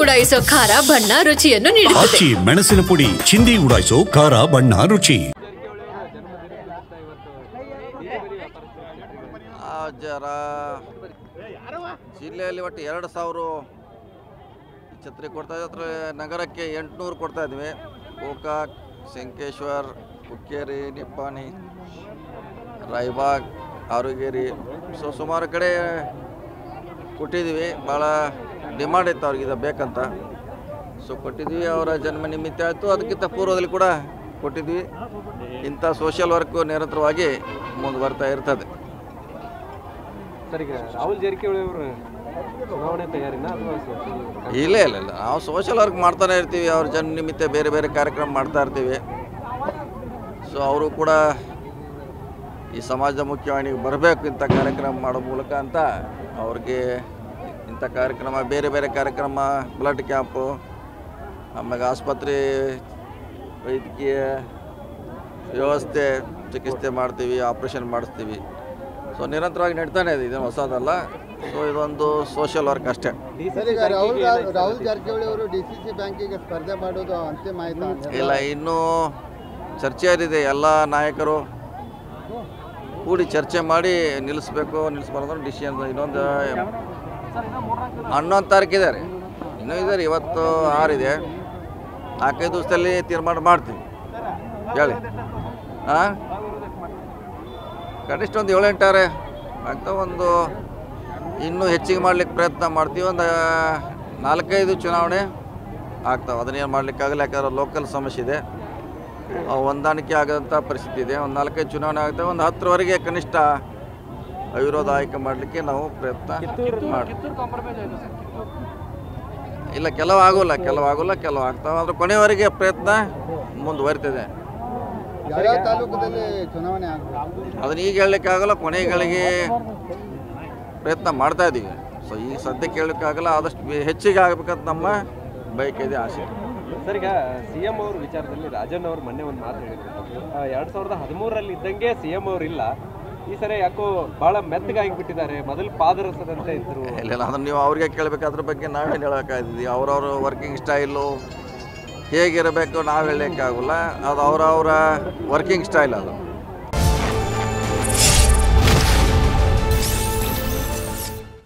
ಉಡಾಯಿಸೋ ಖಾರ ಬಣ್ಣ ರುಚಿಯನ್ನು ನೀಡುತ್ತದೆ. ಮೆಣಸಿನ ಪುಡಿ ಚಿಂದಿ ಉಡಾಯಿಸೋ ಖಾರ ಬಣ್ಣ ರುಚಿ. ಜಿಲ್ಲೆಯಲ್ಲಿ ಒಟ್ಟು 2,000 ಛತ್ರಿ ಕೊಡ್ತಾ ಇದ್ರೆ ನಗರಕ್ಕೆ 800 ಕೊಡ್ತಾ ಇದ್ವಿ. ಗೋಕಾಕ್, ಸಂಕೇಶ್ವರ್, ಹುಕ್ಕೇರಿ, ನಿಪ್ಪಾಣಿ, ರಾಯಬಾಗ್, ಆರುಗೇರಿ, ಸುಮಾರು ಕಡೆ ಕೊಟ್ಟಿದ್ದೀವಿ. ಭಾಳ ಡಿಮಾಂಡ್ ಇತ್ತು ಅವ್ರಿಗೆ ಇದು ಬೇಕಂತ. ಕೊಟ್ಟಿದ್ವಿ. ಅವರ ಜನ್ಮ ನಿಮಿತ್ತ ಆಯಿತು. ಅದಕ್ಕಿಂತ ಪೂರ್ವದಲ್ಲಿ ಕೂಡ ಕೊಟ್ಟಿದ್ವಿ. ಇಂಥ ಸೋಷಿಯಲ್ ವರ್ಕು ನಿರಂತರವಾಗಿ ಮುಂದುವರ್ತಾ ಇರ್ತದೆ. ರಾಹುಲ್ ಜಾರಕಿಹೊಳಿ ಅವರು ಚುನಾವಣೆ ತಯಾರಿನ ಇಲ್ಲ ನಾವು ಸೋಷಿಯಲ್ ವರ್ಕ್ ಮಾಡ್ತಾನೆ ಇರ್ತೀವಿ. ಅವ್ರ ಜನ್ಮ ನಿಮಿತ್ತ ಬೇರೆ ಬೇರೆ ಕಾರ್ಯಕ್ರಮ ಮಾಡ್ತಾ ಇರ್ತೀವಿ. ಅವರು ಕೂಡ ಈ ಸಮಾಜದ ಮುಖ್ಯವಾಹಿನಿಗೆ ಬರಬೇಕು ಇಂಥ ಕಾರ್ಯಕ್ರಮ ಮಾಡೋ ಮೂಲಕ ಅಂತ ಅವ್ರಿಗೆ ಇಂಥ ಕಾರ್ಯಕ್ರಮ ಬೇರೆ ಬೇರೆ ಕಾರ್ಯಕ್ರಮ, ಬ್ಲಡ್ ಕ್ಯಾಂಪು, ಆಮೇಲೆ ಆಸ್ಪತ್ರೆ ವೈದ್ಯಕೀಯ ವ್ಯವಸ್ಥೆ, ಚಿಕಿತ್ಸೆ ಮಾಡ್ತೀವಿ, ಆಪ್ರೇಷನ್ ಮಾಡಿಸ್ತೀವಿ. ನಿರಂತರವಾಗಿ ನಡೀತಾನೆ ಇದೆ. ಇದು ಹೊಸದಲ್ಲ. ಇದೊಂದು ಸೋಷಿಯಲ್ ವರ್ಕ್ ಅಷ್ಟೇ. ರಾಹುಲ್ ಜಾರಕಿಹೊಳಿ ಅವರು DCC ಬ್ಯಾಂಕಿಗೆ ಸ್ಪರ್ಧೆ ಮಾಡೋದು ಅಂತಿಮ ಆಯ್ತಾ? ಇಲ್ಲ, ಇನ್ನೂ ಚರ್ಚೆಯಲ್ಲಿದೆ. ಎಲ್ಲ ನಾಯಕರು ಕೂಡಿ ಚರ್ಚೆ ಮಾಡಿ ನಿಲ್ಲಿಸ್ಬಾರ್ದು ಡಿಸಿಷನ್. ಇನ್ನೊಂದು 11 ತಾರೀಕು ಇದ್ದಾರೆ, ಇನ್ನೂ ಇದ್ದಾರೆ. ಇವತ್ತು 6 ಇದೆ. 4-5 ದಿವಸದಲ್ಲಿ ತೀರ್ಮಾನ ಮಾಡ್ತೀವಿ. ಹೇಳಿ. ಕನಿಷ್ಠ ಒಂದು 7-8 ಆಗ್ತಾ ಒಂದು ಇನ್ನೂ ಹೆಚ್ಚಿಗೆ ಮಾಡ್ಲಿಕ್ಕೆ ಪ್ರಯತ್ನ ಮಾಡ್ತೀವಿ. ಒಂದು 4-5 ಚುನಾವಣೆ ಆಗ್ತಾವೆ. ಅದನ್ನೇನು ಮಾಡಲಿಕ್ಕಾಗಲ್ಲ, ಯಾಕಂದ್ರೆ ಲೋಕಲ್ ಸಮಸ್ಯೆ ಇದೆ, ಹೊಂದಾಣಿಕೆ ಆಗೋಂಥ ಪರಿಸ್ಥಿತಿ ಇದೆ. ಒಂದು 4-5 ಚುನಾವಣೆ ಆಗ್ತವೆ. ಒಂದು 10ರವರೆಗೆ ಕನಿಷ್ಠ ಅವಿರೋಧ ಆಯ್ಕೆ ಮಾಡಲಿಕ್ಕೆ ನಾವು ಪ್ರಯತ್ನ ಮಾಡ್ತೀವಿ. ಇಲ್ಲ, ಕೆಲವು ಆಗೋಲ್ಲ, ಕೆಲವು ಆಗ್ತಾವೆ. ಆದರೆ ಕೊನೆಯವರೆಗೆ ಪ್ರಯತ್ನ ಮುಂದುವರಿತದೆ. ಯಾವ ತಾಲೂಕಲ್ಲಿ ಚುನಾವಣೆ ಆಗಬೇಕು ಅದನ್ನ ಈಗ ಹೇಳಲಿಕ್ಕಾಗಲ್ಲ. ಕೊನೆಗಳಿಗೆ ಪ್ರಯತ್ನ ಮಾಡ್ತಾ ಇದ್ದೀವಿ. ಈಗ ಸದ್ಯಕ್ಕೆ ಹೇಳಲಿಕ್ಕಾಗಲ್ಲ. ಆದಷ್ಟು ಹೆಚ್ಚಿಗೆ ಆಗಬೇಕಂತ ನಮ್ಮ ಬಯಕೆ ಇದೆ, ಆಸೆ. ಸರ್, ಈಗ CM ಅವ್ರ ವಿಚಾರದಲ್ಲಿ ರಾಜಣ್ಣ ಅವರು ಮೊನ್ನೆ ಒಂದು ಮಾತು ಹೇಳಿದ್ರು. 2013ರಲ್ಲಿ ಇದ್ದಂಗೆ CM ಅವರು ಇಲ್ಲ, ಈ ಸರಿ ಯಾಕೋ ಭಾಳ ಮೆತ್ತಗಾಗಿಬಿಟ್ಟಿದ್ದಾರೆ, ಮೊದಲು ಪಾದರಸದಂತೆ ಇದ್ರು. ಇಲ್ಲ, ಅದನ್ನು ನೀವು ಅವ್ರಿಗೆ ಕೇಳಬೇಕು. ಅದ್ರ ಬಗ್ಗೆ ನಾವೇನು ಹೇಳೋಕ್ಕಾಗಿದ್ದೀವಿ? ಅವ್ರವ್ರ ವರ್ಕಿಂಗ್ ಸ್ಟೈಲು ಹೇಗಿರಬೇಕು ನಾವು ಹೇಳಲಿಕ್ಕಾಗಲ್ಲ. ಅದು ಅವರವರ ವರ್ಕಿಂಗ್ ಸ್ಟೈಲ್ ಅದು.